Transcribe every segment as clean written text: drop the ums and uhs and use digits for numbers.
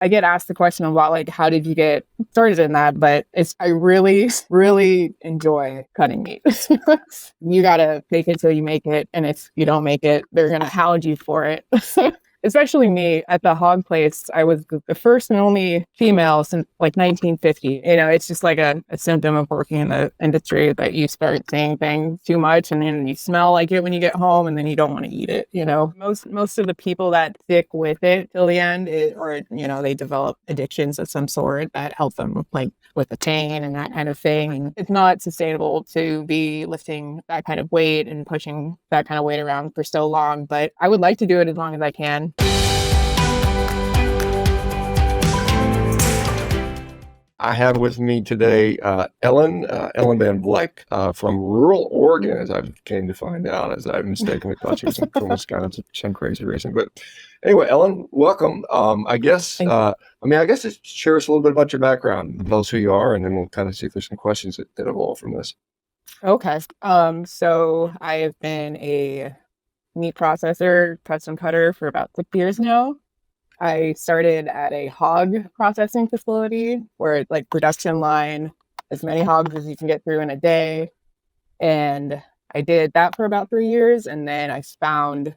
I get asked the question a lot, like, how did you get started in that? But I really, really enjoy cutting meat. You gotta fake it till you make it. And if you don't make it, they're gonna hound you for it. Especially me at the hog place. I was the first and only female since like 1950. It's just like a symptom of working in the industry that you start saying things too much and then you smell like it when you get home and then you don't want to eat it. Most of the people that stick with it till the end they develop addictions of some sort that help them like with the pain and that kind of thing. And it's not sustainable to be lifting that kind of weight and pushing that kind of weight around for so long, but I would like to do it as long as I can. I have with me today Ellen Van Vleck from rural Oregon, as I came to find out, as I mistakenly thought she was from Wisconsin, some crazy reason. But anyway, Ellen, welcome. I guess just share us a little bit about your background, tell us who you are, and then we'll kind of see if there's some questions that evolve from this. Okay. So I have been a meat processor, custom cutter for about 6 years now. I started at a hog processing facility where it's like production line, as many hogs as you can get through in a day. And I did that for about 3 years. And then I found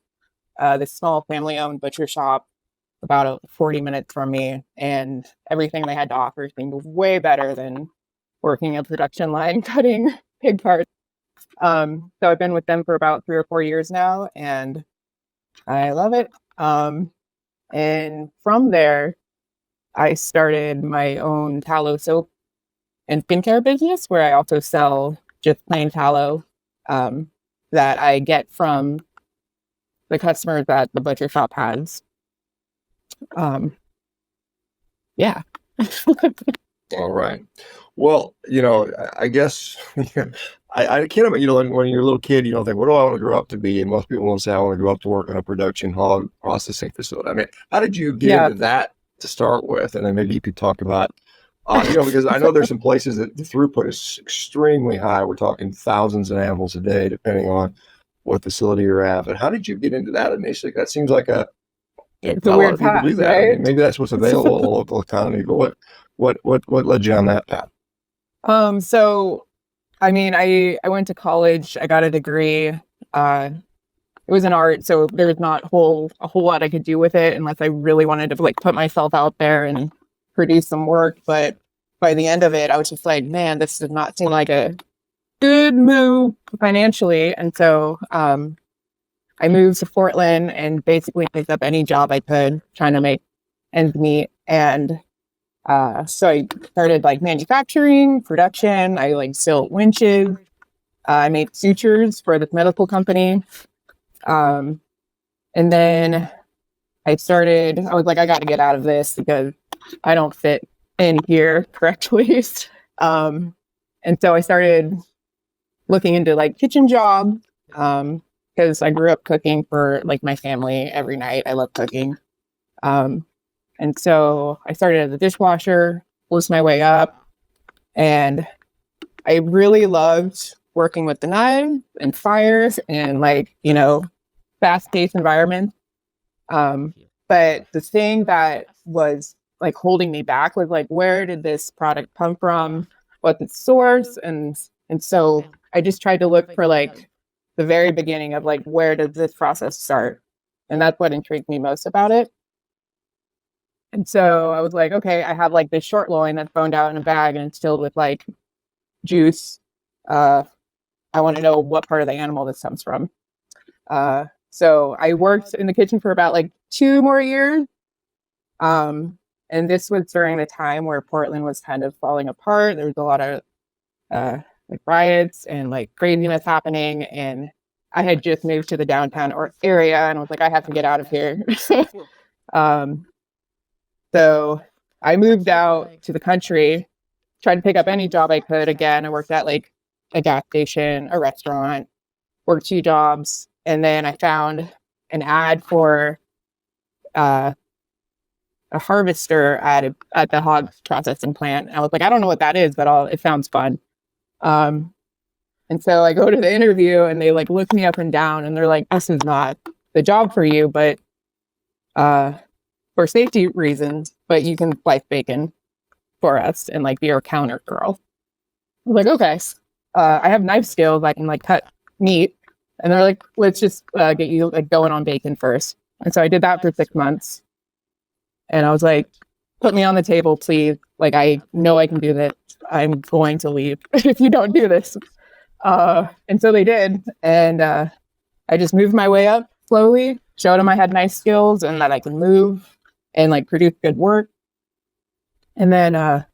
this small family-owned butcher shop about 40 minutes from me. And everything they had to offer seemed way better than working a production line cutting pig parts. So I've been with them for about 3 or 4 years now, and I love it. And from there, I started my own tallow soap and skincare business where I also sell just plain tallow that I get from the customers that the butcher shop has. Yeah. All right. Well, I guess I can't imagine, when you're a little kid, you don't think, what do I want to grow up to be? And most people will say, I want to grow up to work in a production hog processing facility. I mean, how did you get into that to start with? And then maybe you could talk about, because I know there's some places that the throughput is extremely high. We're talking thousands of animals a day, depending on what facility you're at. But how did you get into that initially? That seems like it's a weird path, do that. Right? I mean, maybe that's what's available in the local economy, but what led you on that path? So, I mean, I went to college, I got a degree. It was in art, so there's not a whole lot I could do with it unless I really wanted to like put myself out there and produce some work. But by the end of it, I was just like, man, this does not seem like a good move financially. And so I moved to Portland and basically picked up any job I could trying to make ends meet. And so I started like manufacturing, production. I like built winches. I made sutures for this medical company. And then I was like, I got to get out of this because I don't fit in here correctly. And so I started looking into like kitchen jobs, because I grew up cooking for like my family every night. I love cooking. And so I started as a dishwasher, worked my way up, and I really loved working with the knives and fires and fast-paced environments. But the thing that was like holding me back was like, where did this product come from? What's its source? And so I just tried to look for like the very beginning of like, where does this process start? And that's what intrigued me most about it. And so I was like, okay, I have like this short loin that's boned out in a bag and it's filled with like juice. I want to know what part of the animal this comes from. So I worked in the kitchen for about like 2 more years. And this was during the time where Portland was kind of falling apart. There was a lot of like riots and like craziness happening. And I had just moved to the downtown area and I was like, I have to get out of here. So I moved out to the country, tried to pick up any job I could. Again, I worked at like a gas station, a restaurant, worked 2 jobs. And then I found an ad for a harvester at the hog processing plant. And I was like, I don't know what that is, but it sounds fun. And so I go to the interview and they like look me up and down and they're like, this is not the job for you, but for safety reasons, but you can slice bacon for us and like be our counter girl. I was like, okay. I have knife skills. I can like cut meat. And they're like, let's just get you like going on bacon first. And so I did that for 6 months. And I was like, put me on the table, please. Like, I know I can do this. I'm going to leave if you don't do this. And so they did. And I just moved my way up slowly, showed them I had nice skills and that I can move and like produce good work. And then, I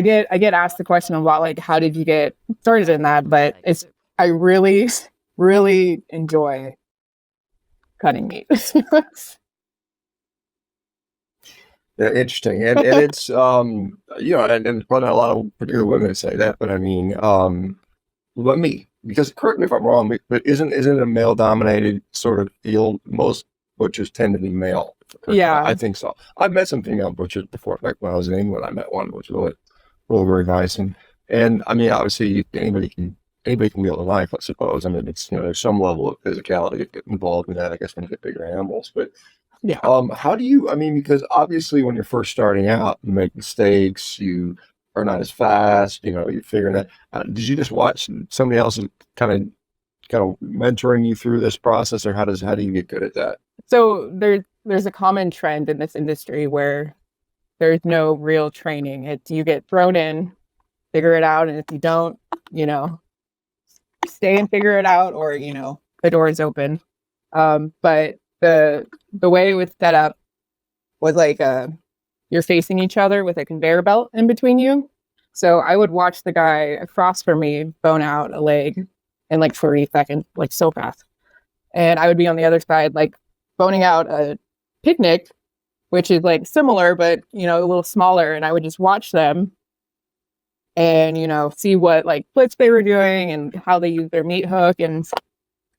get asked the question a lot, like, how did you get started in that? But I really, really enjoy cutting meat. Yeah, interesting. And it's and probably not a lot of particular women that say that, but I mean, let me, because correct me if I'm wrong, but isn't it a male dominated sort of field? Most butchers tend to be male. Yeah. I think so. I've met some female butchers before. Like when I was in England, I met one, which was really very nice. And I mean, obviously anybody can wield a knife, I suppose. I mean, it's, there's some level of physicality that get involved in that, I guess, when you get bigger animals. But Yeah. how do you, I mean, because obviously when you're first starting out, you make mistakes, you are not as fast, you're figuring that out. Did you just watch somebody else kind of mentoring you through this process, or how do you get good at that? So there's a common trend in this industry where there's no real training. It's you get thrown in, figure it out, and if you don't, stay and figure it out, or the door is open. But the way it was set up was like you're facing each other with a conveyor belt in between you. So I would watch the guy across from me bone out a leg in like 40 seconds, like so fast. And I would be on the other side, like boning out a picnic, which is like similar, but a little smaller. And I would just watch them and, see what like splits they were doing and how they use their meat hook. And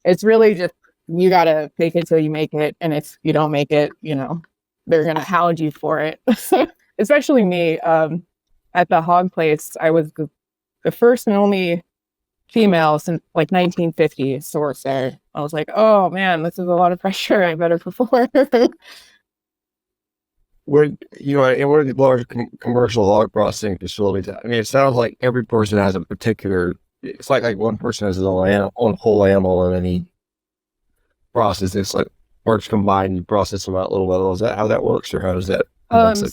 it's really just, you got to fake it till you make it. And if you don't make it, they're going to hound you for it. Especially me. At the hog place, I was the first and only female since like 1950 source there. I was like, oh man, this is a lot of pressure. I better perform. When in one of the large commercial hog processing facilities, I mean, it sounds like every person has a particular. It's like one person has his own whole animal, and then he processes. It's like parts combined, you process them out little by little. Is that how that works, or how does that?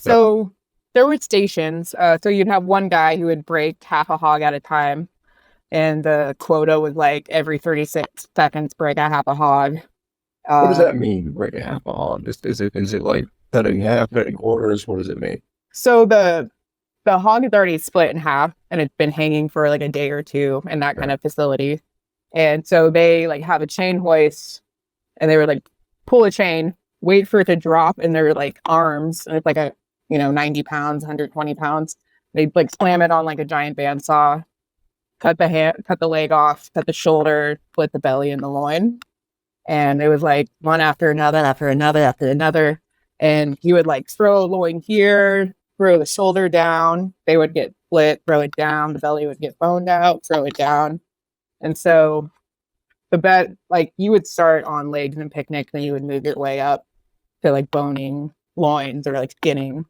So there were stations. So you'd have one guy who would break half a hog at a time, and the quota was like every 36 seconds break a half a hog. What does that mean? Break a half a hog? Is it like cutting half, cutting quarters? What does it mean? So the hog is already split in half, and it's been hanging for like a day or two in that kind of facility. And so they like have a chain hoist, and they would like pull a chain, wait for it to drop in their like arms, and it's like a 90 pounds, 120 pounds. They'd like slam it on like a giant bandsaw, cut the leg off, cut the shoulder, split the belly and the loin. And it was like one after another, after another, after another. And he would like throw a loin here, throw the shoulder down. They would get split, throw it down. The belly would get boned out, throw it down. And so the bet, like you would start on legs and picnic, then you would move your way up to like boning loins or like skinning.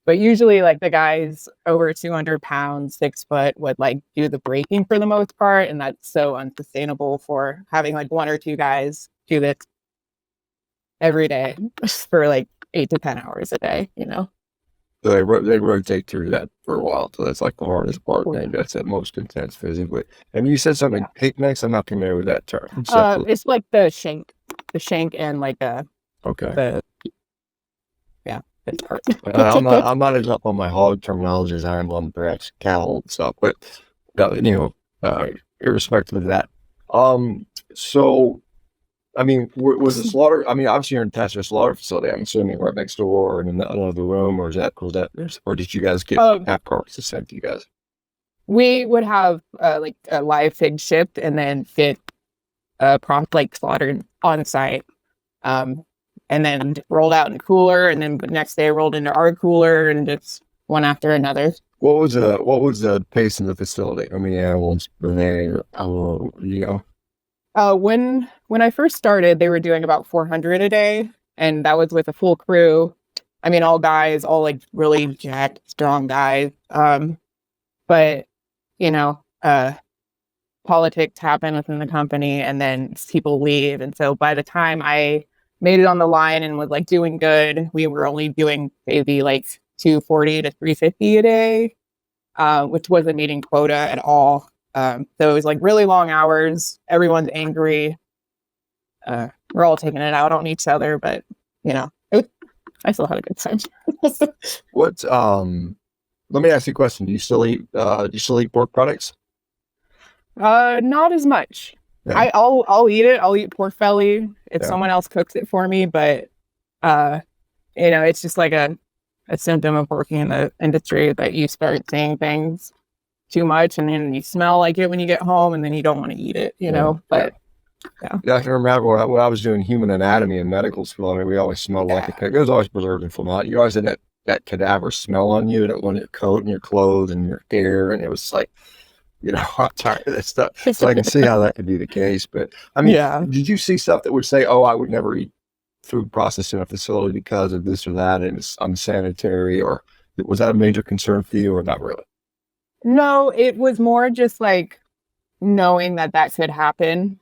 But usually like the guys over 200 pounds, 6 foot would like do the breaking for the most part. And that's so unsustainable for having like one or two guys do this every day for like 8 to 10 hours a day, So they rotate through that for a while. So that's like the hardest part. Maybe that's the most intense physically. And you said something picnics. I'm not familiar with that term. It's like the shank and like okay. Part. I'm not as up on my hog terminology as I am on perhaps cattle and stuff, but irrespective of that. So I mean, was the slaughter? I mean, obviously you're in a slaughter facility. I'm assuming right next door or in another room, or or did you guys get half carcasses sent to you guys? We would have like a live pig shipped and then fit prompt like slaughtered on site. And then rolled out in a cooler, and then the next day rolled into our cooler, and just one after another. What was the pace in the facility? I mean, animals were there, When I first started, they were doing about 400 a day, and that was with a full crew. I mean, all guys, all like really jacked, strong guys. But you know, politics happen within the company, and then people leave. And so by the time I made it on the line and was like doing good, we were only doing maybe like 240 to 350 a day, which wasn't meeting quota at all. So it was like really long hours. Everyone's angry. We're all taking it out on each other, but you know, I still had a good time. What let me ask you a question. Do you still eat pork products? Not as much. Yeah. I'll eat it. I'll eat pork belly if Yeah. someone else cooks it for me, but you know, it's just like a symptom of working in the industry that you start seeing things too much, and then you smell like it when you get home, and then you don't want to eat it, you know. But yeah, I can remember when I was doing human anatomy in medical school. I mean, we always smelled like a pig. It was always preserved in formaldehyde. You always had that cadaver smell on you, that one, your coat and your clothes and your hair, and it was like, you know, I'm tired of that stuff. So I can see how that could be the case. But I mean, did you see stuff that would say, "Oh, I would never eat food processed in a facility because of this or that, and it's unsanitary," or was that a major concern for you, or not really? No, it was more just like knowing that could happen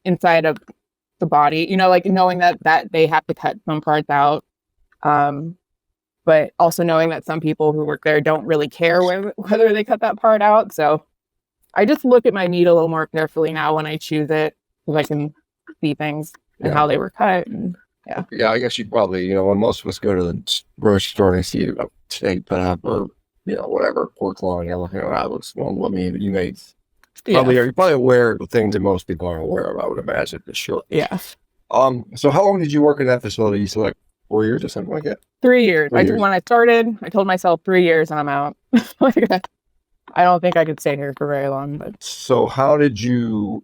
inside of the body, you know, like knowing that they have to cut some parts out, but also knowing that some people who work there don't really care whether they cut that part out. So I just look at my meat a little more carefully now when I choose it, because I can see things and how they were cut. And, I guess you probably, you know, when most of us go to the grocery store and see a steak put up, or you know, whatever, pork loin, you're looking around, looks, well, I mean, you're probably aware of things that most people aren't aware of, I would imagine, for sure. Yeah. So how long did you work in that facility? You said like 4 years or something like that? 3 years. When I started, I told myself 3 years and I'm out. I don't think I could stay here for very long. But so how did you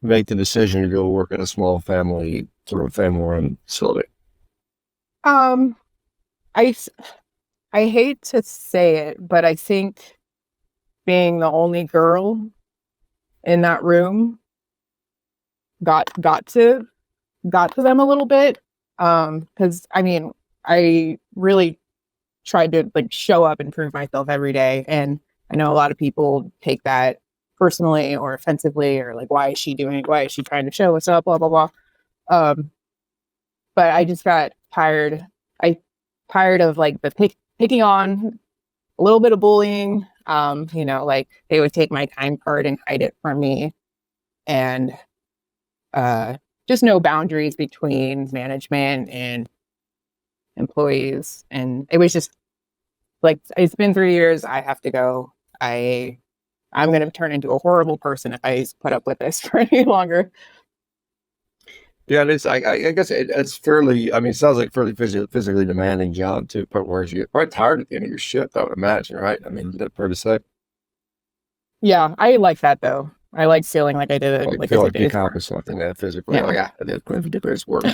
make the decision to go work at a small family, sort of family-run facility? I hate to say it, but I think being the only girl in that room got to them a little bit. Because I mean, I really tried to like show up and prove myself every day, and I know a lot of people take that personally or offensively, or like, why is she trying to show us up, blah blah blah. But I just got tired. Tired of like the picking on, a little bit of bullying. You know, like they would take my time card and hide it from me, and just no boundaries between management and employees. And it was just like, it's been 3 years. I have to go. I'm going to turn into a horrible person if I put up with this for any longer. Yeah, it is. I guess it's fairly, I mean, it sounds like fairly physically demanding job too, but where you get probably tired at the end of your shift, I would imagine, right? I mean, is that fair to say? Yeah, I like that though. I like feeling like I did it. Like feel like you accomplished something that physically, I did this work.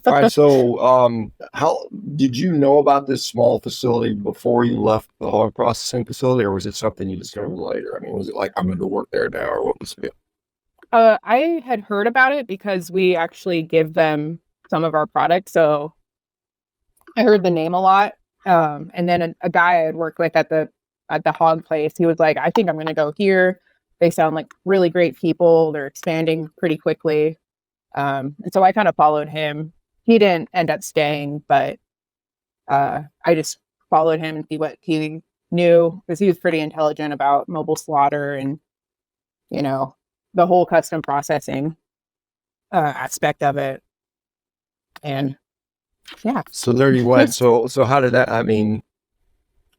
All right, so how did you know about this small facility before you left the hog processing facility, or was it something you discovered later? I mean, was it like, I'm going to go work there now, or what was it? I had heard about it because we actually give them some of our products. So I heard the name a lot. And then a guy I had worked with at the hog place, he was like, I think I'm going to go here. They sound like really great people. They're expanding pretty quickly. And so I kind of followed him. He didn't end up staying, but I just followed him and see what he knew, because he was pretty intelligent about mobile slaughter and, you know, the whole custom processing aspect of it. And yeah. So there you went. So how did that, I mean,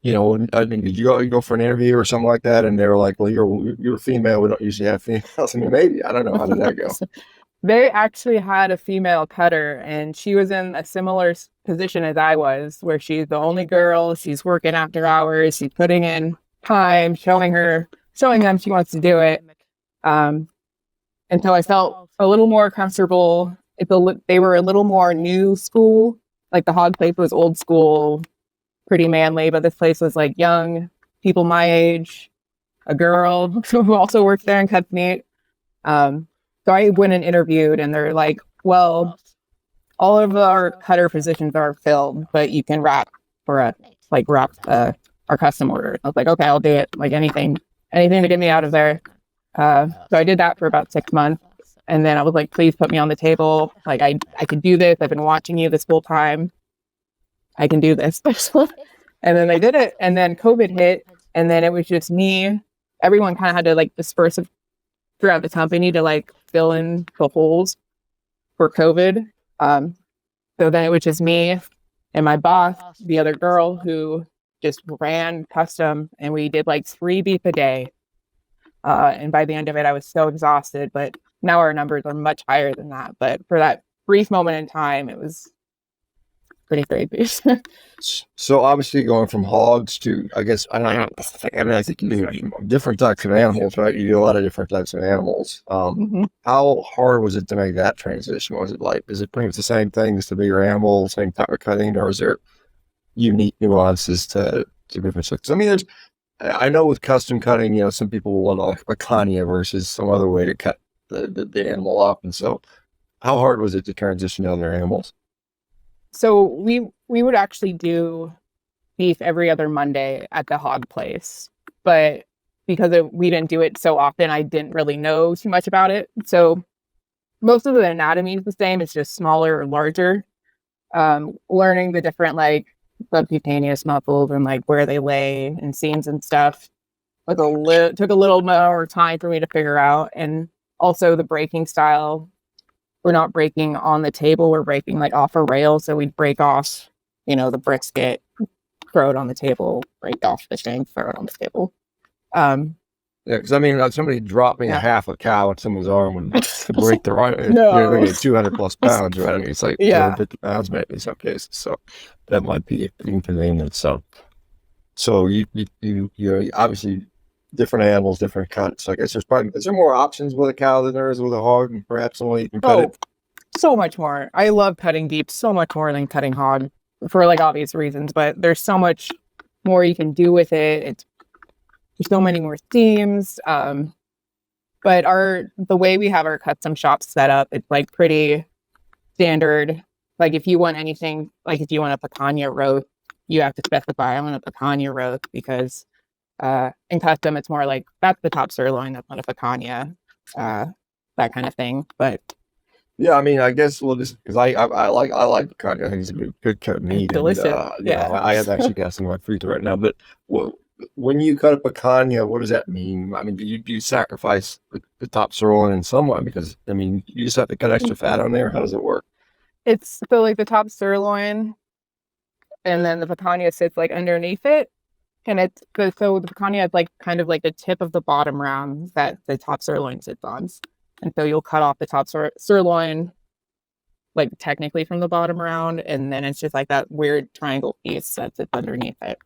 you know, I mean, did you go for an interview or something like that? And they were like, well, you're female. We don't usually have females. I mean, maybe, I don't know. How did that go? They actually had a female cutter, and she was in a similar position as I was, where she's the only girl. She's working after hours. She's putting in time, showing them she wants to do it. And so I felt a little more comfortable. They were a little more new school. Like the hog place was old school, pretty manly, but this place was like young people my age, a girl who also worked there and cut meat. So I went and interviewed, and they're like, well, all of our cutter positions are filled, but you can wrap for us, like wrap our custom order. I was like, okay, I'll do it. Like anything to get me out of there. So I did that for about 6 months. And then I was like, please put me on the table. Like I can do this. I've been watching you this whole time. I can do this. And then they did it. And then COVID hit. And then it was just me. Everyone kind of had to like disperse throughout the company to like fill in the holes for COVID. So then it was just me and my boss, the other girl who just ran custom, and we did like 3 beef a day. And by the end of it, I was so exhausted, but now our numbers are much higher than that. But for that brief moment in time, it was pretty crazy. So obviously going from hogs to, I guess, I think you do different types of animals, right? You do a lot of different types of animals. Mhm. How hard was it to make that transition? Was it like, is it pretty much the same things to bigger animals, same type of cutting, or is there unique nuances to different stuff? 'Cause I mean, I know with custom cutting, some people will want a picanha versus some other way to cut the animal up. And so how hard was it to transition to other animals? So we would actually do beef every other Monday at the hog place, but because we didn't do it so often, I didn't really know too much about it. So most of the anatomy is the same. It's just smaller or larger. Learning the different like subcutaneous muscles and like where they lay and seams and stuff took a little more time for me to figure out. And also the breaking style. We're not breaking on the table. We're breaking like off a rail. So we'd break off, the brisket, throw it on the table, break off the shank, throw it on the table. Um, Yeah, because I mean, like somebody dropped me a yeah. half a cow in someone's arm and to break the right, No. they get 200 plus pounds, right? I mean, it's like Yeah. 250 pounds maybe in some cases. So that might be inconvenient. So you're obviously different animals, different cuts. So I guess is there more options with a cow than there is with a hog? And perhaps the way you can cut Oh, it. so much more. I love cutting beef so much more than cutting hog for like obvious reasons, but there's so much more you can do with it. There's so many more themes. But the way we have our custom shop set up, it's like pretty standard. Like if you want anything, like if you want a picanha roast, you have to specify I want a picanha roast because in custom it's more like that's the top sirloin, that's not a picanha, that kind of thing. But Yeah, I mean, I guess we'll just because I like picanha. I think it's a good cut meat, and delicious. Yeah. I have actually got some of my food right now. But when you cut a picanha, what does that mean? I mean, do you sacrifice the top sirloin in some way? Because I mean, you just have to cut extra fat on there. How does it work? It's so like the top sirloin and then the picanha sits like underneath it. And so the picanha is like kind of like the tip of the bottom round that the top sirloin sits on. And so you'll cut off the top sirloin, like technically from the bottom round, and then it's just like that weird triangle piece that sits underneath it.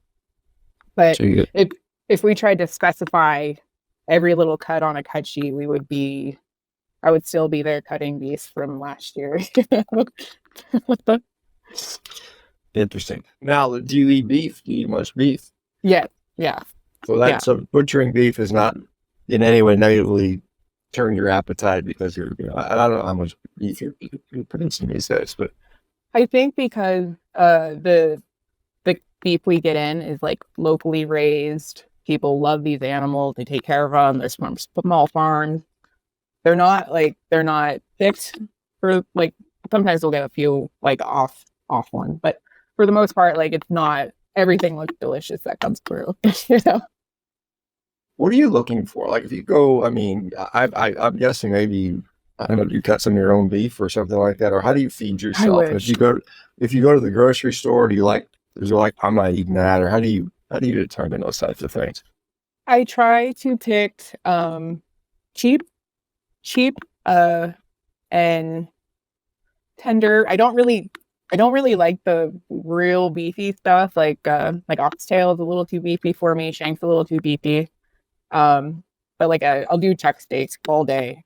But So you get, if we tried to specify every little cut on a cut sheet, I would still be there cutting beef from last year. What the? interesting. Now, do you eat beef? Do you eat much beef? Yeah, yeah. So butchering beef is not in any way negatively turn your appetite because I don't know how much beef you're producing these days, but I think because the beef we get in is like locally raised. People love these animals. They take care of them. They're from small farms. They're not picked for like sometimes we'll get a few like off ones, but for the most part, like it's not everything looks delicious that comes through. You know? what are you looking for? Like if you go, I mean, I'm guessing maybe I don't know, you cut some of your own beef or something like that, or how do you feed I yourself? And wish. if you go to the grocery store, is it like I'm not eating that, or how do you determine those types of things? I try to pick cheap, cheap, and tender. I don't really like the real beefy stuff. Like oxtail is a little too beefy for me. Shank's a little too beefy. But like I'll do chuck steaks all day.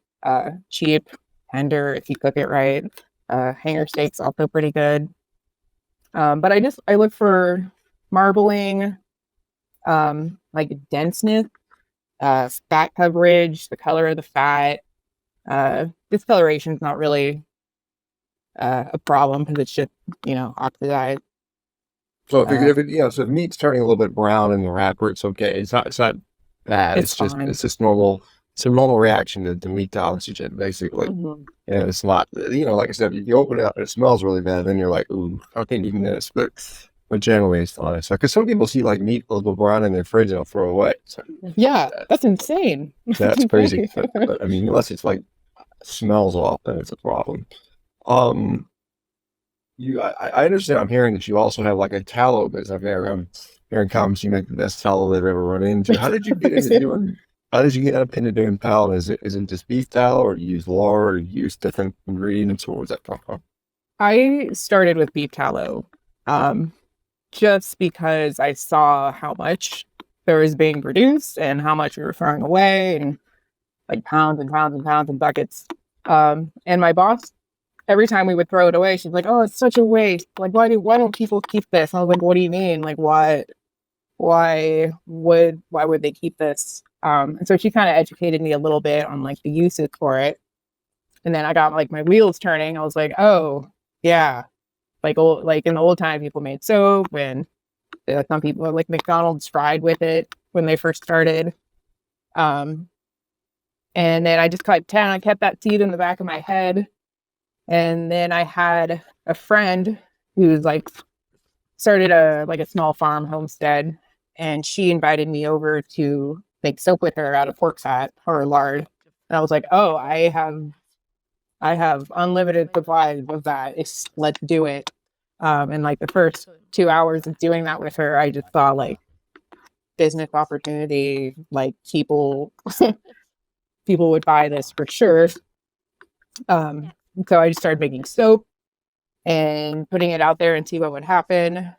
Cheap, tender if you cook it right. Hanger steaks also pretty good. But I look for marbling, like denseness, fat coverage, the color of the fat. Discoloration is not really a problem because it's just, oxidized. So Uh, so if meat's turning a little bit brown in the wrapper, it's okay. It's not bad. it's fine. It's just normal. It's a normal reaction to meat to oxygen, basically. Mhm. And it's not, like I said, if you open it up and it smells really bad, then you're like, ooh, how can you eat this? But generally it's fine. So, because some people see like meat a little brown in their fridge and they'll throw it away. So Yeah, that's insane. That's that's crazy. insane. But I mean, unless it's like smells off, then it's a problem. Um, I understand. I'm hearing that you also have like a tallow business. I'm hearing comments you make the best tallow they've ever run into. How did you get into doing? How did you get up into doing tallow? Is it just beef tallow, or do you use lard, or do you use different ingredients, or where's that come from? I started with beef tallow, um, just because I saw how much there was being produced and how much we were throwing away, and like pounds and pounds and pounds and buckets. And my boss, every time we would throw it away, she's like, "Oh, it's such a waste. Like, why don't people keep this?" I was like, "What do you mean? Like, why would they keep this?" And so she kind of educated me a little bit on like the uses for it. And then I got like my wheels turning. I was like, "Oh, yeah." Like in the old time, people made soap, and some people like McDonald's fried with it when they first started. Um, and then I kept that seed in the back of my head. And then I had a friend who's like started a small farm homestead, and she invited me over to make soap with her out of pork fat or lard. And I was like, "Oh, I have unlimited supplies of that. Let's do it." And like the first 2 hours of doing that with her, I just saw like business opportunity, like people would buy this for sure. Um, so I just started making soap and putting it out there and see what would happen,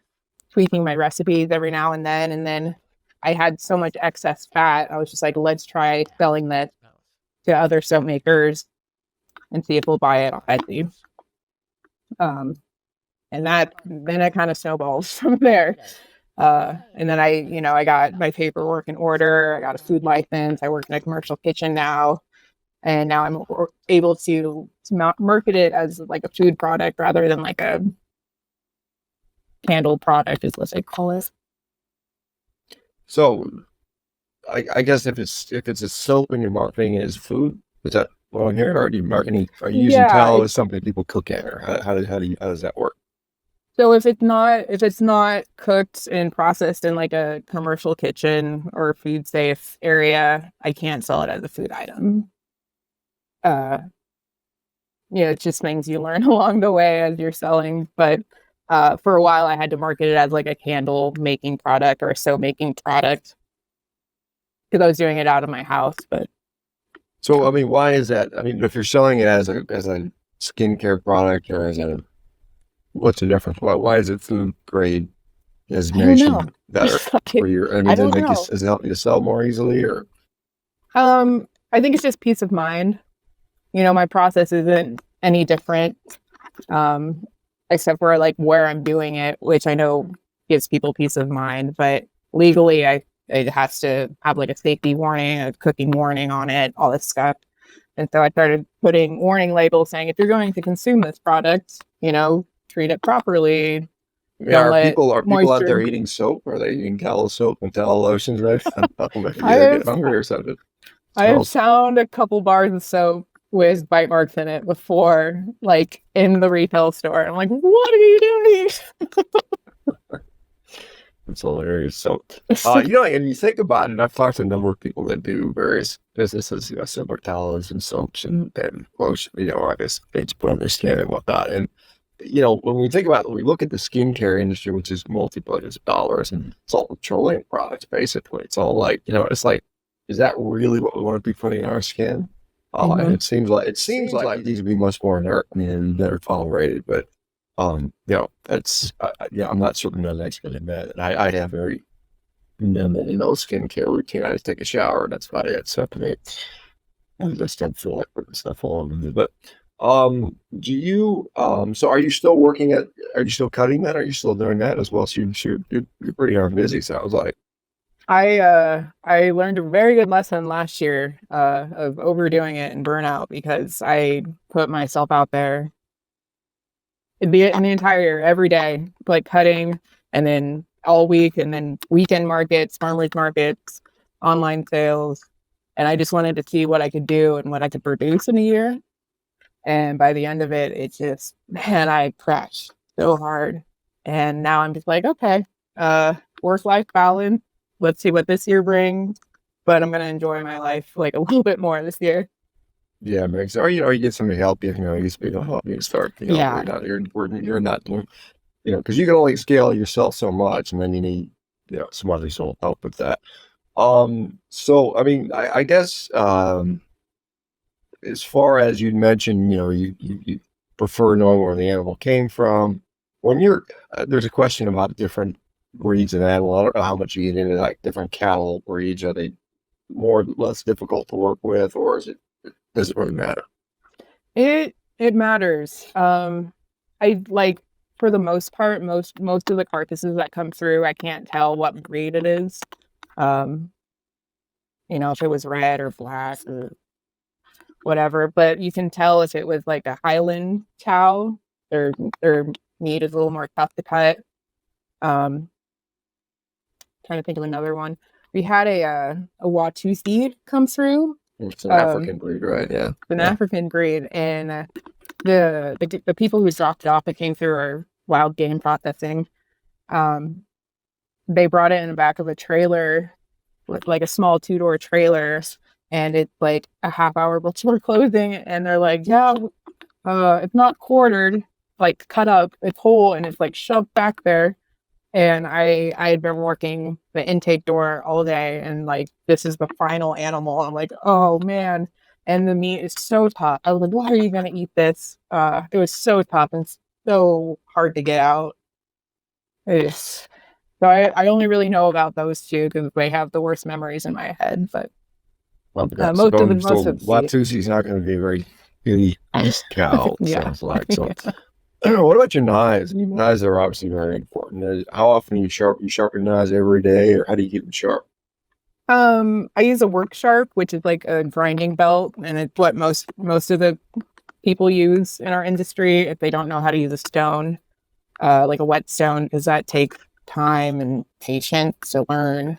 tweaking my recipes every now and then. And then I had so much excess fat. I was just like, let's try selling that to other soap makers and see if we'll buy it on Etsy. Um, and then it kind of snowballs from there. And then I got my paperwork in order. I got a food license. I work in a commercial kitchen now. And now I'm able to market it as like a food product rather than like a candle product is what they call it. So I guess if it's a soap and you're marketing it as food, is that what I'm hearing? Or are you using Yeah. tallow as something people cook in, or how does that work? So if it's not cooked and processed in like a commercial kitchen or food safe area, I can't sell it as a food item. Uh, it's just things you learn along the way as you're selling. But for a while, I had to market it as like a candle making product or a soap making product because I was doing it out of my house. But So I mean, why is that? I mean, if you're selling it as a skincare product or as a what's the difference? Why is it food grade I don't know. designation better for your? I mean, I does it don't make you know. does it help you to sell more easily, or I think it's just peace of mind. My process isn't any different, um, except for like where I'm doing it, which I know gives people peace of mind. But legally, it has to have like a safety warning, a cooking warning on it, all this stuff. And so I started putting warning labels saying if you're going to consume this product, treat it properly. yeah, Don't let are people out there moisture. eating soap? Are they eating tallow soap and tallow lotions? Right? I don't know, maybe I they're getting have hungry or something. It I have smells. found a couple bars of soap with bite marks in it before, like in the retail store. I'm like, what are you doing? It's hilarious. So, and you think about it, I've talked to a number of people that do various businesses, similar tallows and soaps and lotion, I guess they just put on their skin and whatnot. And, when we think about it, we look at the skincare industry, which is multi-billions of dollars, and it's all petroleum products, basically. It's all like, it's like, is that really what we want to be putting on our skin? And Mhm. it seems like these would be much more inert and better tolerated, but that's I'm not certainly not an expert in that. And I have very minimal skincare routine. I just take a shower. That's about it. So I just don't feel like putting stuff on me. But do you so are you still cutting that? Are you still doing that as well? So you're pretty darn busy. Sounds like. I learned a very good lesson last year of overdoing it and burnout because I put myself out there the entire year, every day, like cutting, and then all week, and then weekend markets, farmers markets, online sales. And I just wanted to see what I could do and what I could produce in a year. And by the end of it, it just, man, I crashed so hard. And now I'm just like, okay, work-life balance. Let's see what this year brings. But I'm gonna enjoy my life like a little bit more this year. Yeah, makes or you get somebody to help you. You speak of help you start. Yeah. You're not doing. Because you can only scale yourself so much, and then you need somebody to help with that. So I mean, I guess as far as you mentioned, you prefer knowing where the animal came from. When you're there's a question about different breeds of animal. I don't know how much you get into like different cattle breeds. Are they more or less difficult to work with, or does it really matter? It matters. I like for the most part, most of the carcasses that come through, I can't tell what breed it is. Um, if it was red or black or whatever, but you can tell if it was like a Highland cow, their meat is a little more tough to cut. Um, Trying to think of another one. We had a Watusi come through. It's an African breed, right? Yeah, an African breed, and the people who dropped it off, it came through our wild game processing. They brought it in the back of a trailer with like a small 2-door trailer, and it's like a half hour before closing, and they're like, yeah, it's not quartered, like cut up, it's whole, and it's like shoved back there. And I had been working the intake door all day, and like this is the final animal. I'm like, oh man. And the meat is so tough. I was like, why are you gonna eat this? It was so tough and so hard to get out. It's, so I only really know about those two because they have the worst memories in my head. But most of the Watusi's not going to be a very good cow. yeah. Sounds like so. I don't know. What about your knives? Knives are obviously very important. How often do you sharpen knives every day, or how do you keep them sharp? I use a work sharp, which is like a grinding belt, and it's what most of the people use in our industry if they don't know how to use a stone, like a whetstone, because that takes time and patience to learn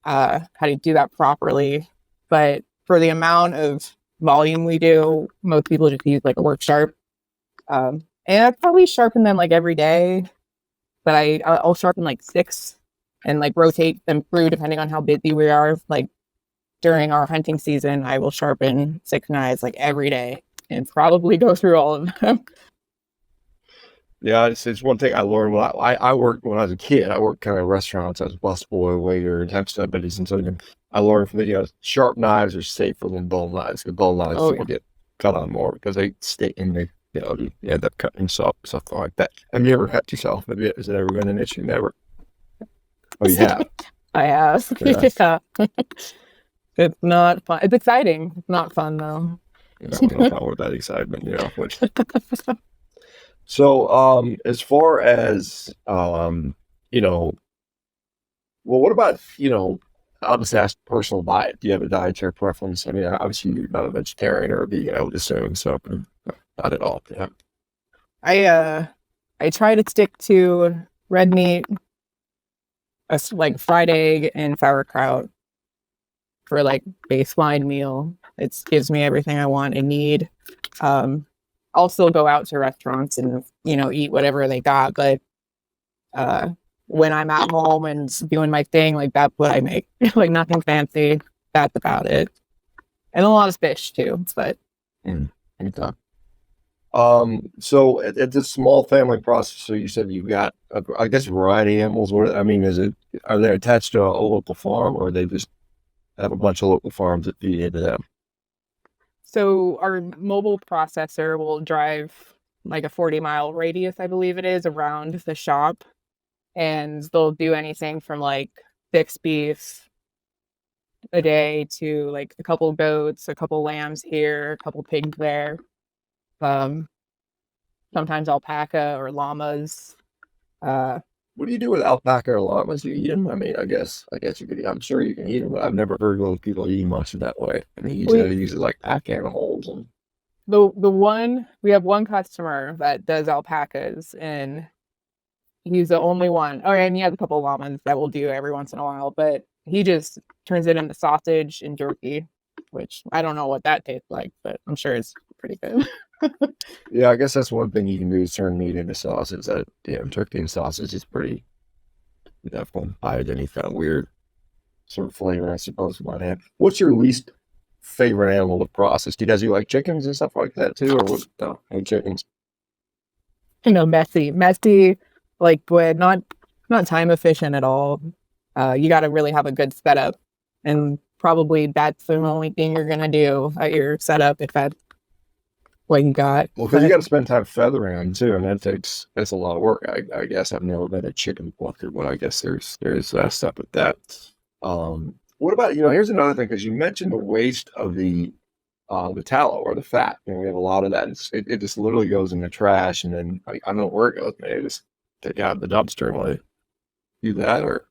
how to do that properly. But for the amount of volume we do, most people just use like a work sharp. And I probably sharpen them like every day, but I'll sharpen like 6 and like rotate them through depending on how busy we are. Like during our hunting season, I will sharpen 6 knives like every day and probably go through all of them. Yeah, it's one thing I learned when I worked when I was a kid. I worked kind of restaurants. I was a busboy, waiter, and type stuff. But I learned from sharp knives are safer than dull knives. Because dull knives will get cut on more because they stay in the you end up cutting stuff like that. Have you ever cut yourself? Has it ever been an issue? Never. Oh, you have. I have. Yeah. It's not fun. It's exciting. It's not fun though. Not with that excitement, So, as far as well, what about I'll just ask personal diet. Do you have a dietary preference? I mean, obviously you're not a vegetarian or a vegan, I would assume. So, not at all. Yeah. I try to stick to red meat, like fried egg and sauerkraut for like baseline meal. It gives me everything I want and need. I'll still go out to restaurants and eat whatever they got, but when I'm at home and doing my thing, like that's what I make. Like nothing fancy. That's about it. And a lot of fish too, but okay. So at this small family processor, you said you've got, I guess, a variety of animals. Are they attached to a local farm, or they just have a bunch of local farms that feed into them? So our mobile processor will drive like a 40-mile radius, I believe it is, around the shop. And they'll do anything from like 6 beef a day to like a couple goats, a couple lambs here, a couple pigs there. Sometimes alpaca or llamas. What do you do with alpaca or llamas? Do you eat them? I mean, I guess you could. I'm sure you can eat them, but I've never heard of people eating much of that way. And they use it like pack animals. The one we have one customer that does alpacas, and he's the only one. Oh, and he has a couple of llamas that will do every once in a while, but he just turns it into sausage and jerky, which I don't know what that tastes like, but I'm sure it's pretty good. Yeah, I guess that's one thing you can do is turn meat into sausage. That turkey and sausage is pretty definitely hide any kind of weird sort of flavor, I suppose it might have. What's your least favorite animal to process? Do you guys do like chickens and stuff like that too, or what? No, no chickens. Messy, like, but not time efficient at all. You got to really have a good setup, and probably that's the only thing you're gonna do at your setup if that's what you got. Well, because you But got to spend time feathering them too, and that's a lot of work. I guess I've never been a chicken plucker, but I guess there's stuff with that. What about here's another thing because you mentioned the waste of the tallow or the fat. We have a lot of that. It just literally goes in the trash, and then I don't know where it goes. Maybe just take it out of the dumpster and let it do that. Or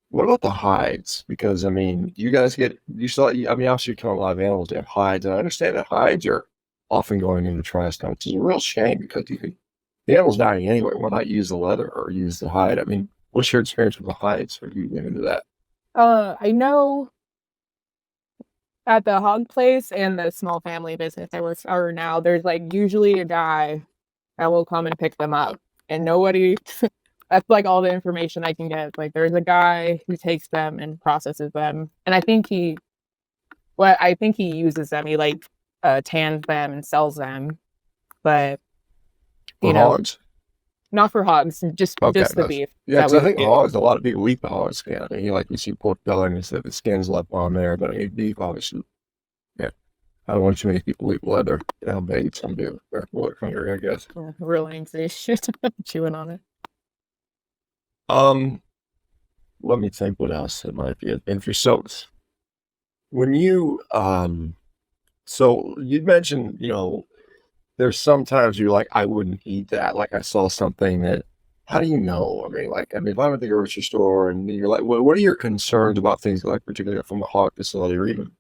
what about the hides? Because I mean, you guys you saw. I mean, obviously, you kill a lot of animals that have hides, and I understand that hides are often going into trash now, which is a real shame because the animal's dying anyway. Why not use the leather or use the hide? I mean, what's your experience with the hides? Are you into that? I know at the hog place and the small family business I work for now, there's like usually a guy that will come and pick them up, and nobody. That's like all the information I can get. Like, there's a guy who takes them and processes them, and I think he uses them. He like tans them and sells them, but For you know, hogs? not for hogs, Okay, just the that's beef yeah, that because I we think do. hogs, a lot of people eat the hog skin. I mean, you see pork belly and the skin's left on there, but I mean, beef, obviously, yeah. I don't want too many people eat leather. How bad some do. They're hungry, I guess. Yeah, real angry shit chewing on it. Um, Let me think what else it might be interesting. So when so you mentioned, there's sometimes you're like, I wouldn't eat that. Like I saw something that, how do you know? I mean, if I'm at the grocery store and you're like, what are your concerns about things like, particularly from a hog facility or even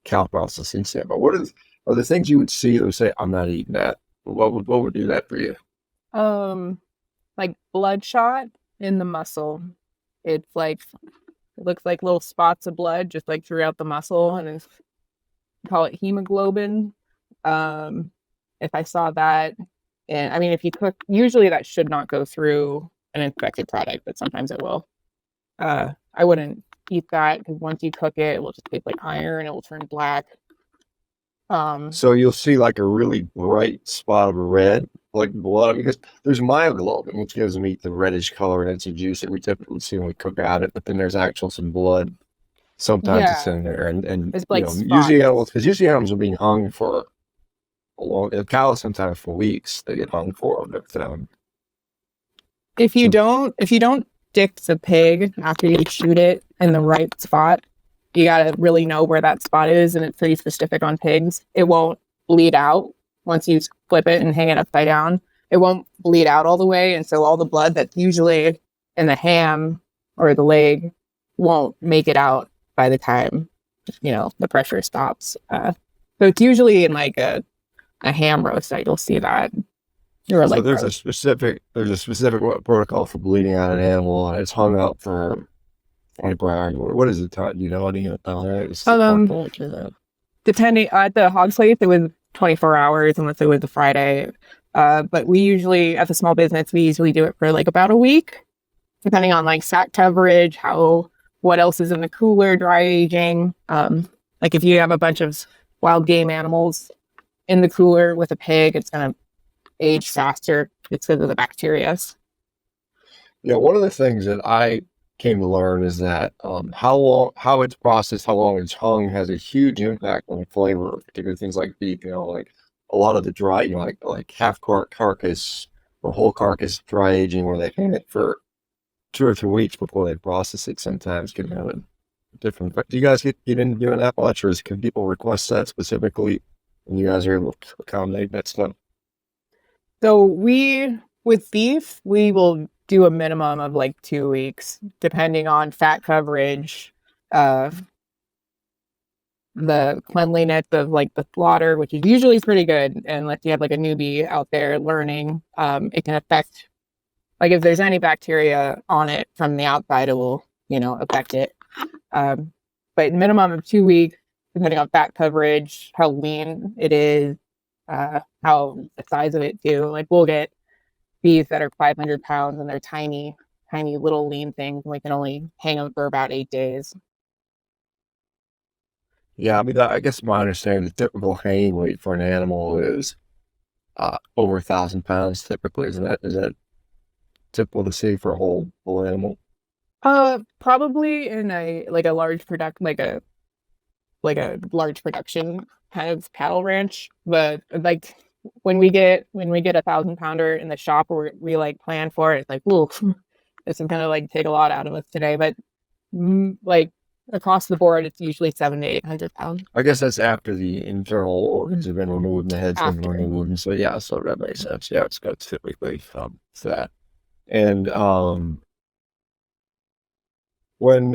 cow processing standpoint? Are the things you would see that would say, I'm not eating that? What would do that for you? Um, like bloodshot in the muscle. It's like it looks like little spots of blood just like throughout the muscle, and it's call it hemoglobin. Um, if I saw that, and I mean, if you cook, usually that should not go through an infected product, but sometimes it will. I wouldn't eat that because once you cook it, it will just taste like iron. It will turn black. Um, So you'll see like a really bright spot of red, like blood, because there's myoglobin, which gives meat the reddish color, and it's a juice that we typically see when we cook out it. But then there's actual some blood. Sometimes it's yeah, in there, and it's like usually spots. animals, because usually animals are being hung for a long, cows sometimes for weeks. They get hung for them. So If you don't stick the pig after you shoot it in the right spot, you gotta really know where that spot is, and it's pretty specific on pigs. It won't bleed out once you flip it and hang it upside down. It won't bleed out all the way, and so all the blood that's usually in the ham or the leg won't make it out by the time the pressure stops. So it's usually in like a ham roast that you'll see that, or So like roast. there's a specific protocol for bleeding out an animal, and it's hung up for 24 hours. What is it? You know, I didn't know that. It's the Um, protocol for that. Depending at the hog place, it was 24 hours unless it was a Friday. But we usually, at the small business, we usually do it for like about a week, depending on like sack coverage, what else is in the cooler, dry aging. Like if you have a bunch of wild game animals in the cooler with a pig, it's gonna age faster. It's because of the bacteria. Yeah, one of the things that I came to learn is that how it's processed, how long it's hung has a huge impact on the flavor, particularly things like beef. Like a lot of the dry, like carcass or whole carcass dry aging, where they hang it for 2 or 3 weeks before they process it. Sometimes can have a different. But do you guys get into doing that much, or can people request that specifically, and you guys are able to accommodate that stuff? So with beef, we will do a minimum of like 2 weeks, depending on fat coverage, uh, the cleanliness of like the slaughter, which is usually pretty good, unless you have like a newbie out there learning, it can affect, like if there's any bacteria on it from the outside, it will, affect it. But minimum of 2 weeks, depending on fat coverage, how lean it is, how the size of it too. Like we'll get beef that are 500 pounds and they're tiny, tiny little lean things. And we can only hang them for about 8 days. Yeah, I mean, I guess my understanding, the typical hanging weight for an animal is over 1,000 pounds typically. Is that typical to see for a whole animal? Probably in a large product, like a large production kind of cattle ranch. But like when we get 1,000 pounder in the shop where we like plan for it, it's like, ooh, this is gonna like take a lot out of us today. But like across the board, it's usually 700 to 800 pounds I guess that's after the internal organs have been removed and the head's been after. removed. And so, yeah, so that makes sense. Yeah, it's got typically that. And when,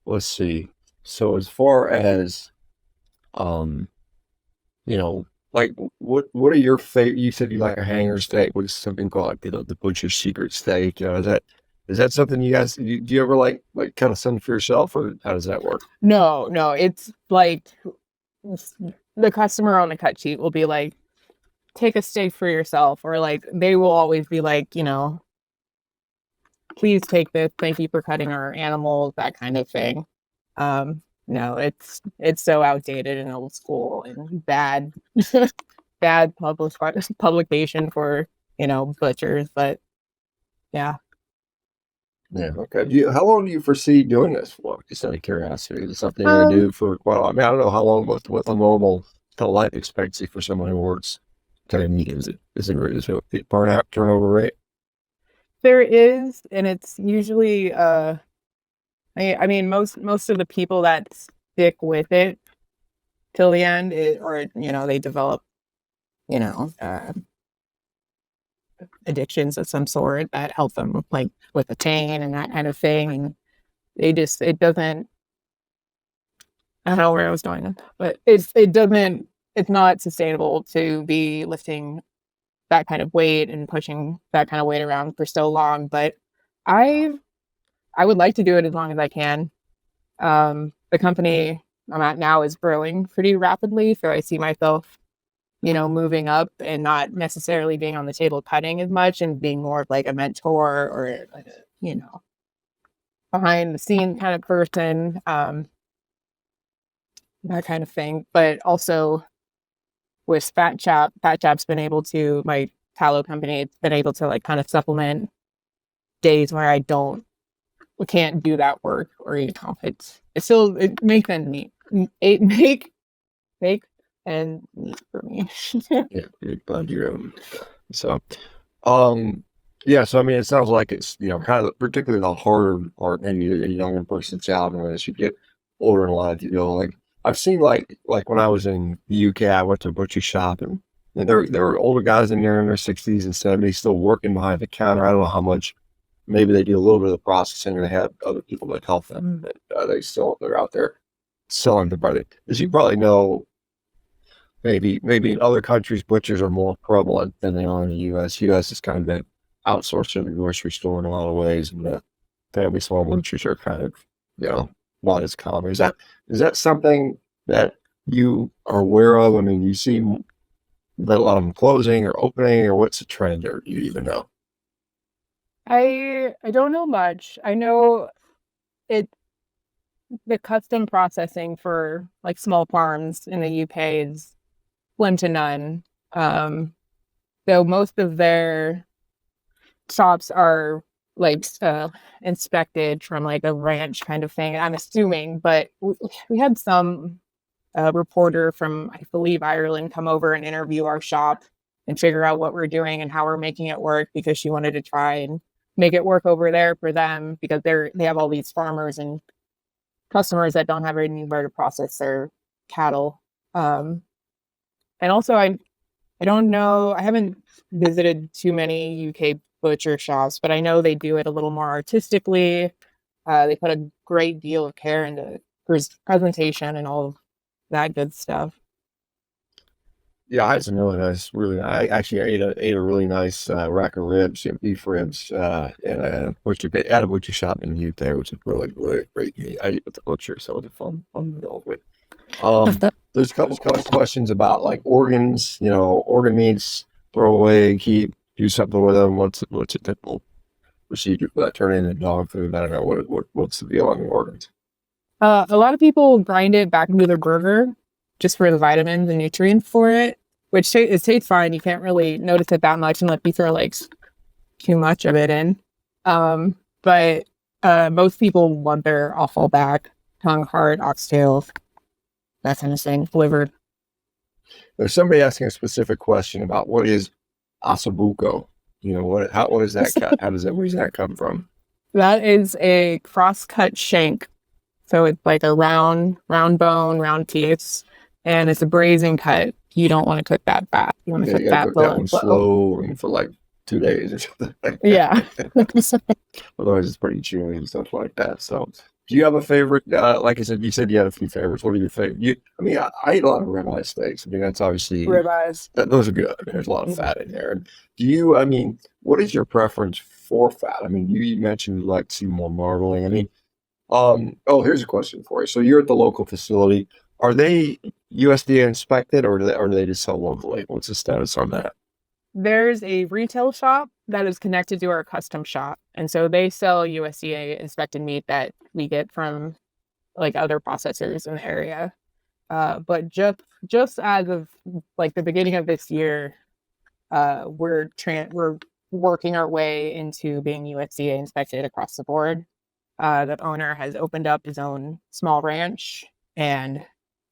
let's see. So, as far as, um, like what are your favorite? You said you like a hanger steak, which is something called like, the butcher's secret steak. Is that something you guys do you ever like kind of something for yourself, or how does that work? No, no, it's like the customer on the cut sheet will be like, take a steak for yourself, or like they will always be like, please take this. Thank you for cutting our animals, that kind of thing. No, it's so outdated and old school and bad, bad publication for butchers. But yeah, Yeah. Okay. How long do you foresee doing this for? Just out of curiosity, is it something you're gonna um, do for quite a while? I mean, I don't know how long, what the normal the life expectancy for someone who works kind of neat is it burnout turnover rate? there is, and it's usually I mean most of the people that stick with it till the end, or they develop you know uh, addictions of some sort that help them with the pain and that kind of thing, and it doesn't. I don't know where I was going, but it's not sustainable to be lifting that kind of weight and pushing that kind of weight around for so long. But I I would like to do it as long as I can. The company I'm at now is growing pretty rapidly, so I see myself, moving up and not necessarily being on the table cutting as much and being more of like a mentor or like a, behind the scene kind of person, that kind of thing. But also with Fat Chap's been able to, my tallow company, it's been able to like kind of supplement days where I can't do that work, or it's still, it make ends meet. It make ends meet for me. Yeah, big budget. So, um, yeah. So I mean, it sounds like it's kind of particularly the harder part. Maybe a younger person's out, and as you get older in life, like I've seen like when I was in the UK, I went to a butcher shop, and there were older guys in there in their 60s and 70s still working behind the counter. I don't know how much. Maybe they do a little bit of the processing, and they have other people that help them. And, they're out there selling the product. As you probably know, maybe in other countries, butchers are more prevalent than they are in the U.S. U.S. has kind of been outsourced to the grocery store in a lot of ways, and the family small butchers are kind of, not as common. Is that something that you are aware of? I mean, you see a lot of them closing or opening, or what's the trend, or do you even know? I don't know much. I know it the custom processing for like small farms in the UK is slim to none. Um, so most of their shops are like inspected from like a ranch kind of thing. I'm assuming, but we had some reporter from, I believe, Ireland come over and interview our shop and figure out what we're doing and how we're making it work, because she wanted to try and make it work over there for them, because they have all these farmers and customers that don't have anywhere to process their cattle. And also, I don't know. I haven't visited too many UK butcher shops, but I know they do it a little more artistically. They put a great deal of care into presentation and all of that good stuff. Yeah, I had some really nice. I actually ate a really nice rack of ribs, beef ribs, and at a butcher shop in Utah, there, which is really great meat. I ate with the butcher, so it was a fun meal. But there's a couple questions about like organs, organ meats, throw away, keep, do something with them. What's a typical procedure for that? Turn into dog food? I don't know what's the deal on the organs. A lot of people grind it back into their burger just for the vitamins and nutrients for it, which it tastes fine. You can't really notice it that much unless you throw like too much of it in. But most people want their offal back, tongue, heart, oxtail, that kind of thing, liver. There's somebody asking a specific question about what is asabuco. What is that cut? Where does that come from? That is a cross-cut shank. So it's like a round bone, round teeth, and it's a braising cut. You don't want to cook that fast. You want to cook that that one slow and for like 2 days or something. Yeah. Otherwise, it's pretty chewy and stuff like that. So, do you have a favorite? Like I said, you said you had a few favorites. What are your favorite? I eat a lot of ribeye steaks. That's obviously ribeyes. Those are good. There's a lot of fat in there. Do you? What is your preference for fat? You mentioned you like to see more marbling. Here's a question for you. So you're at the local facility. Are they USDA inspected, or do they just sell locally? What's the status on that? There's a retail shop that is connected to our custom shop. And so they sell USDA inspected meat that we get from like other processors in the area. But just as of like the beginning of this year, we're working our way into being USDA inspected across the board. The owner has opened up his own small ranch, and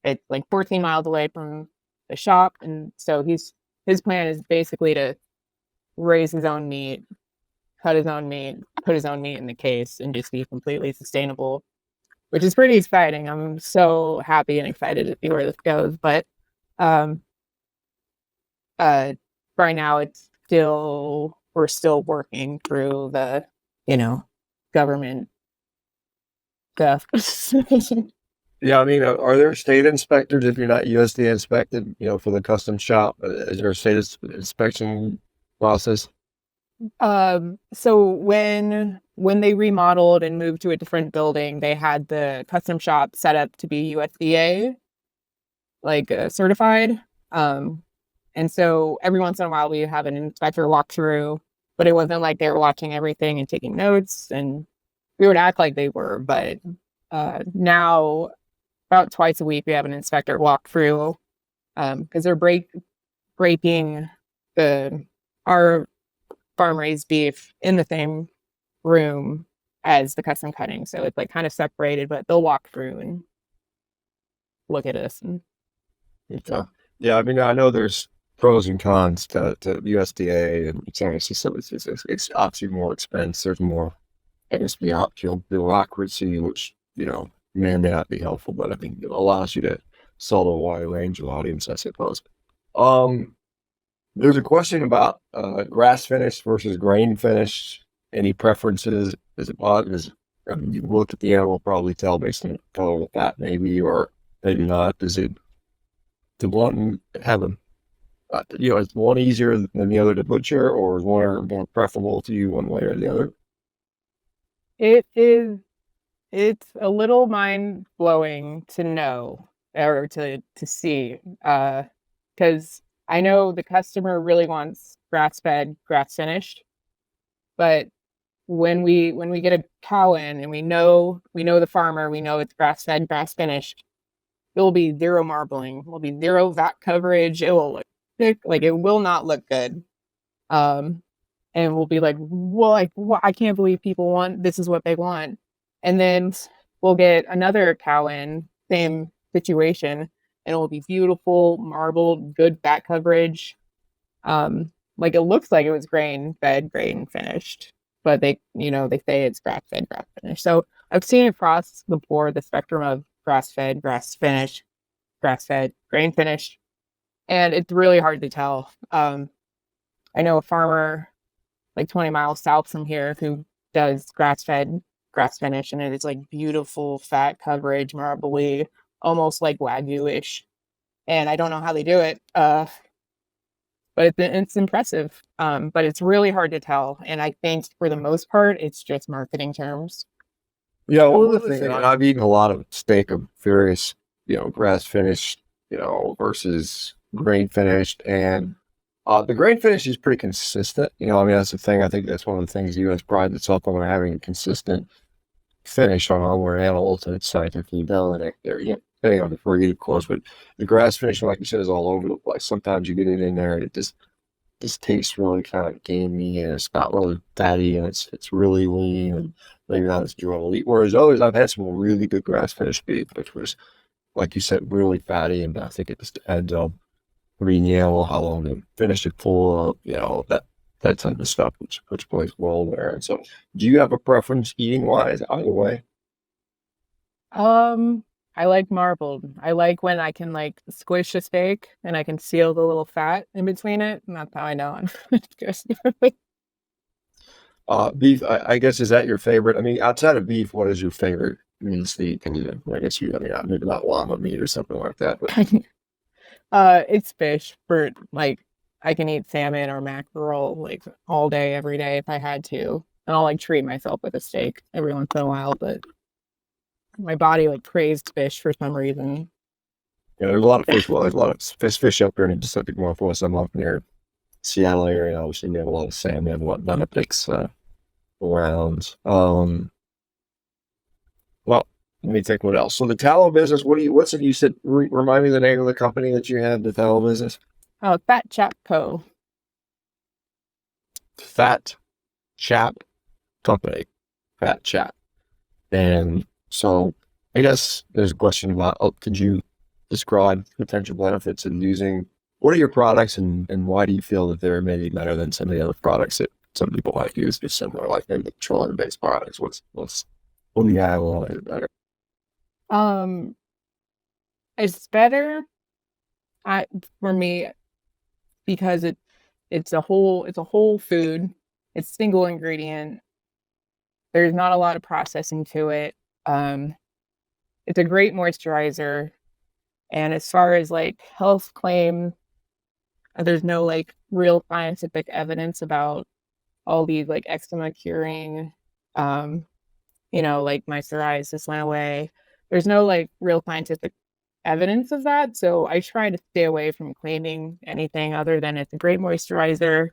it's like 14 miles away from the shop. And so his plan is basically to raise his own meat, cut his own meat, put his own meat in the case, and just be completely sustainable, which is pretty exciting. I'm so happy and excited to see where this goes. But right now we're still working through the, government stuff. Yeah, are there state inspectors if you're not USDA inspected, for the custom shop? Is there a state inspection process? So when they remodeled and moved to a different building, they had the custom shop set up to be USDA certified. And so every once in a while we have an inspector walk through, but it wasn't like they were watching everything and taking notes, and we would act like they were. But now about twice a week we have an inspector walk through because they're breaking our farm raised beef in the same room as the custom cutting. So it's like kind of separated, but they'll walk through and look at us. Okay. Yeah, I know there's pros and cons to USDA, and it's obviously more expense. There's more, I guess, bureaucracy, which, may or may not be helpful, but it allows you to sell to a wide range of audience, I suppose. There's a question about grass finished versus grain finished. Any preferences? You look at the animal, probably tell based on the color of that, maybe, or maybe not. Does one have is one easier than the other to butcher, or is one more preferable to you one way or the other? It's a little mind blowing to know or to see, because I know the customer really wants grass fed, grass finished, but when we get a cow in and we know the farmer, we know it's grass fed, grass finished, it will be zero marbling, it will be zero vat coverage, it will look thick, like it will not look good. And we'll be like, well, I can't believe people want this is what they want. And then we'll get another cow in, same situation, and it will be beautiful, marbled, good fat coverage. Like it looks like it was grain fed, grain finished, but they say it's grass fed, grass finished. So I've seen across the board the spectrum of grass fed, grass finished, grass fed, grain finished, and it's really hard to tell. I know a farmer like 20 miles south from here who does grass fed grass finish, and it's like beautiful fat coverage, marbly, almost like Wagyu-ish. And I don't know how they do it, but it's impressive. But it's really hard to tell. And I think for the most part, it's just marketing terms. Yeah, one of the things, and I've eaten a lot of steak of various, grass finished, versus grain finished, and the grain finish is pretty consistent. I mean, that's the thing. I think that's one of the things the U.S. prides itself on having a consistent finish on all our animals, and it's scientifically done. There, depending on the breed, of course, but the grass finish, like you said, is all over the place. Sometimes you get it in there, and it just tastes really kind of gamey, and it's not really fatty, and it's really lean, and maybe not as enjoyable to eat. Whereas others, I've had some really good grass finished beef, which was, like you said, really fatty, and I think it just adds up reading the animal, how long they finished it full of, that type of stuff, which plays well there. And so, do you have a preference eating wise either way? Um, I like marbled. I like when I can like squish a steak and I can seal the little fat in between it, and that's how I know I'm good. Beef, I guess, is that your favorite? I mean, outside of beef, what is your favorite meat to eat? I guess I mean, maybe not llama meat or something like that, but It's fish for like I can eat salmon or mackerel like all day, every day if I had to. And I'll like treat myself with a steak every once in a while, but my body like craves fish for some reason. there's a lot of fish. Well, there's a lot of fish up here in the Pacific Northwest. I'm up near Seattle area. Obviously, you have a lot of salmon and whatnot. It takes around. Well, let me take what else. So the tallow business. What's it? You said. Remind me the name of the company that you had. The tallow business. Oh, Fat Chap Co. Fat Chap Company. Fat Chap. And so, I guess there's a question about. Oh, could you describe potential benefits of using? What are your products, and why do you feel that they're maybe better than some of the other products that some people might use? Just similar, like maybe petroleum-based products. What do you have? What is better? Um, it's better I for me because it's a whole food. It's single ingredient. There's not a lot of processing to it. Um, it's a great moisturizer. And as far as like health claims, there's no like real scientific evidence about all these like eczema curing, um, like my psoriasis went away. There's no like real scientific evidence of that. So I try to stay away from claiming anything other than it's a great moisturizer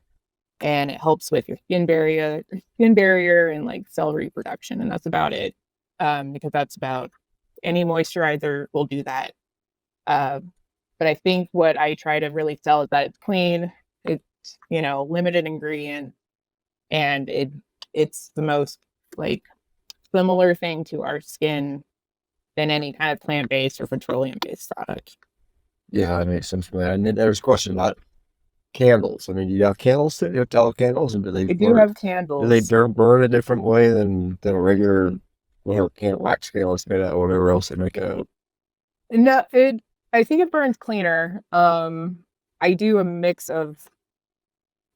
and it helps with your skin barrier and like cell reproduction. And that's about it. Because that's about any moisturizer will do that. Uh, but I think what I try to really sell is that it's clean, it's limited ingredient, and it's the most like similar thing to our skin than any kind of plant-based or petroleum-based product. Yeah, that makes sense, man. And then there's a question about candles. I mean, do you have candles? Do you have tallow candles, and do they I do burn? have Do they candles. burn a different way than a regular, can wax candles made out or whatever else they make it out of? No, I think it burns cleaner. I do a mix of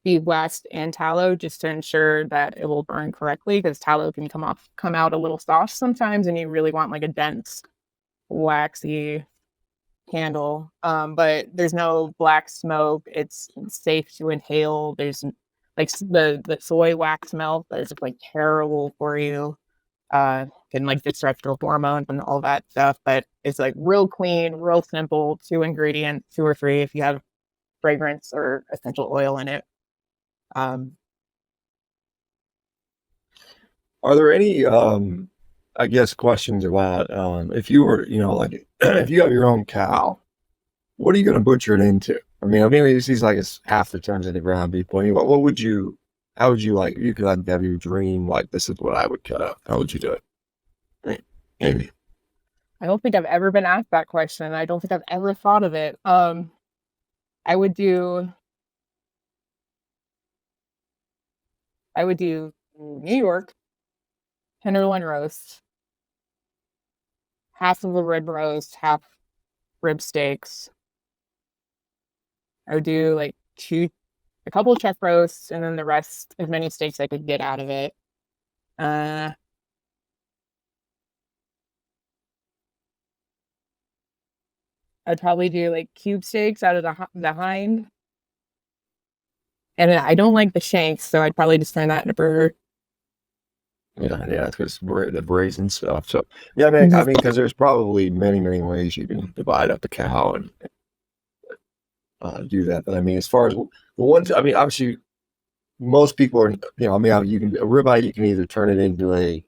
beeswax and tallow just to ensure that it will burn correctly because tallow can come out a little soft sometimes, and you really want like a dense, waxy candle. But there's no black smoke. It's safe to inhale. There's like the soy wax melt that is just like terrible for you. Can like disrupt your hormones and all that stuff. But it's like real clean, real simple, two ingredients, two or three if you have fragrance or essential oil in it. Um, Are there any, I guess, questions about if you were, like if you have your own cow, what are you going to butcher it into? I mean, it seems like it's half the terms of the ground beef. What would you? How would you like? You could have your dream. Like this is what I would cut up. How would you do it? Maybe. I don't think I've ever been asked that question. I don't think I've ever thought of it. I would do I would do New York tenderloin roast, half of a rib roast, half rib steaks. I would do like a couple of chuck roasts, and then the rest, as many steaks I could get out of it. Uh, I'd probably do like cube steaks out of the hind. And I don't like the shanks, so I'd probably just turn that into burger. Yeah, because the brazen stuff. So yeah, I Mhm. mean, because there's probably many ways you can divide up a cow and do that. But I mean, as far as the ones, I mean, obviously most people are, I mean, you can a ribeye, you can either turn it into a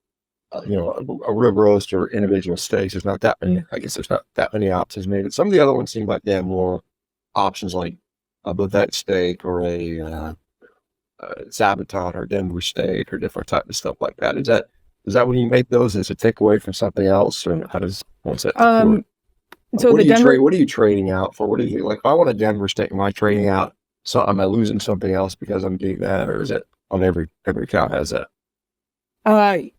rib roast or individual steaks. There's not that many. I guess there's not that many options maybe. Some of the other ones seem like they have more options, like a Vleck steak or a Sabaton or Denver steak or different type of stuff like that. Is that when you make those? Is it take away from something else, or what's that work? Um, Like, so what the do you trade? Denver, What are you trading out for? What do you like? If I want a Denver steak, am I trading out? So am I losing something else because I'm getting that, or is it on every cow has that?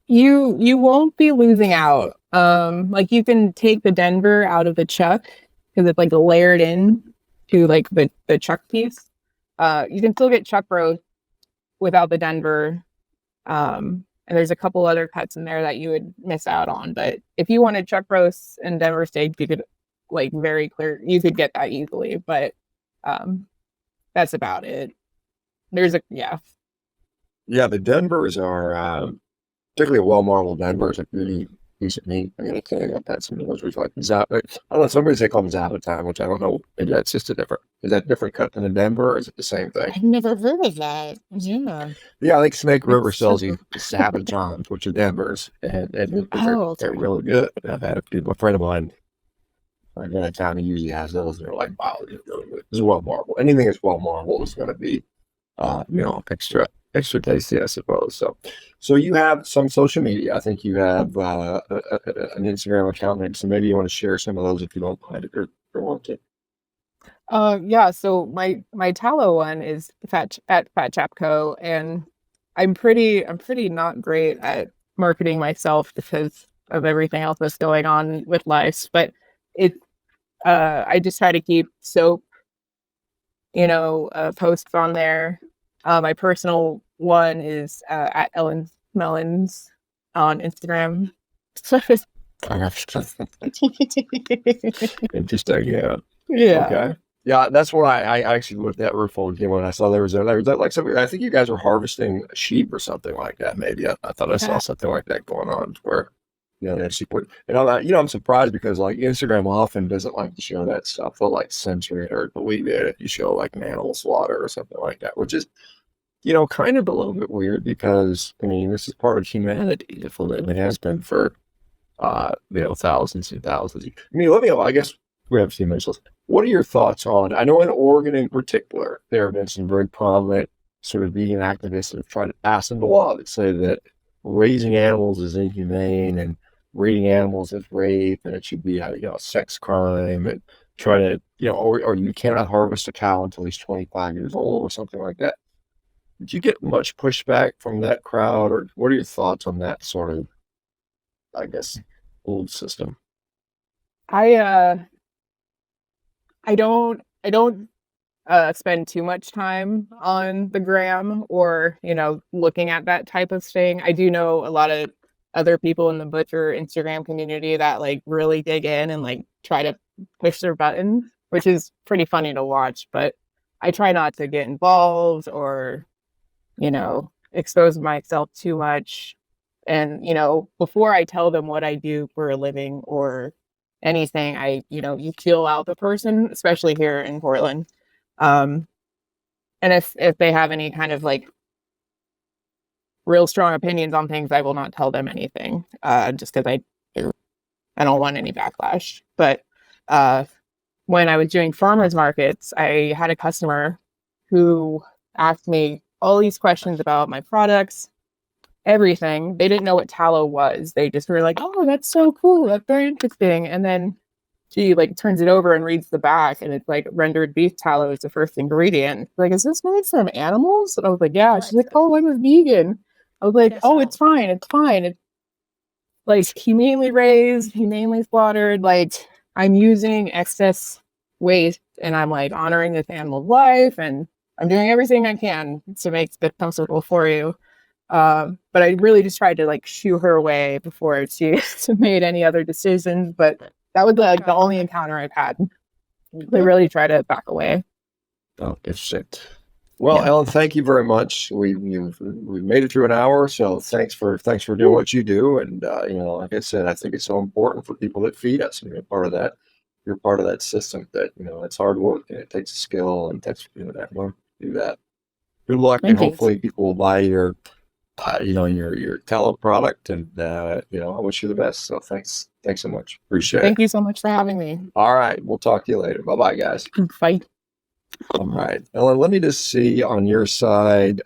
you won't be losing out. Like you can take the Denver out of the chuck because it's like layered in to like the chuck piece. You can still get chuck roast without the Denver. And there's a couple other cuts in there that you would miss out on. But if you wanted chuck roast and Denver steak, you could like very clear you could get that easily. But um, that's about it. There's a yeah. Yeah, the Denvers are particularly a well marbled Denver is a really decent meat. I mean, I've had some of those which like I don't know. Somebody say call them Zabaton, which I don't know. Maybe that's just a different. Is that different cut than a Denver, or is it the same thing? I've never heard of that. Yeah. Yeah, I think Snake River It's sells you Sabatons, which are Denvers, and oh, they're okay. really good. I've had a friend of mine in that town who usually has those. And they're like, wow, it's well marbled. Anything that's well marbled is going to be, extra tasty, I suppose. So you have some social media. I think you have an Instagram account, so maybe you want to share some of those if you don't mind it or want to. Yeah, so my tallow one is Fat Chap Co. And I'm pretty not great at marketing myself because of everything else that's going on with life. But it I just try to keep soap, posts on there. My personal one is at Ellen Melons on Instagram. Interesting, yeah. Yeah. Okay. Yeah, that's why I actually looked at Roof again when I saw there was like something. I think you guys were harvesting sheep or something like that. Maybe I thought I saw Yeah. something like that going on where they actually put. And I'm surprised because like Instagram often doesn't like to show that stuff. They'll like censor it or delete it if you show like an animal slaughter or something like that, which is kind of a little bit weird because I mean this is part of humanity. If it has been for thousands and thousands. I mean, I guess we have a few minutes left. What are your thoughts on, I know in Oregon in particular, there have been some very prominent sort of vegan activists that have tried to pass into law that say that raising animals is inhumane and breeding animals is rape and it should be a sex crime and try to, or you cannot harvest a cow until he's 25 years old or something like that. Did you get much pushback from that crowd or what are your thoughts on that sort of, I guess, old system? I uh I don't spend too much time on the gram or, looking at that type of thing. I do know a lot of other people in the butcher Instagram community that like really dig in and like try to push their buttons, which is pretty funny to watch, but I try not to get involved or, expose myself too much. And, before I tell them what I do for a living or anything, you feel out the person, especially here in Portland. Um, and if they have any kind of like real strong opinions on things, I will not tell them anything. Just because I don't want any backlash. But uh, when I was doing farmers markets, I had a customer who asked me all these questions about my products, everything. They didn't know what tallow was. They just were like, "Oh, that's so cool. That's very interesting." And then she like turns it over and reads the back, and it's like rendered beef tallow is the first ingredient. Like, is this made from animals? And I was like, yeah. She's like, oh, I'm a vegan. I was like, oh, it's fine. It's fine. It's like humanely raised, humanely slaughtered. Like, I'm using excess waste, and I'm like honoring this animal's life, and I'm doing everything I can to make it comfortable for you. But I really just tried to like shoo her away before she made any other decisions. But that was like the only encounter I've had. They really try to back away. Oh, interesting. Well, Yeah. Ellen, thank you very much. We made it through an hour, so thanks for doing what you do. And like I said, I think it's so important for people that feed us. And you're part of that. You're part of that system. That it's hard work and it takes skill and it takes that work to do that. Good luck, and Thank you. hopefully people will buy your tallow product. And I wish you the best. So thanks so much. Appreciate it. Thank you so much for having me. All right, we'll talk to you later. Bye bye, guys. Bye. All right, Ellen, let me just see on your side.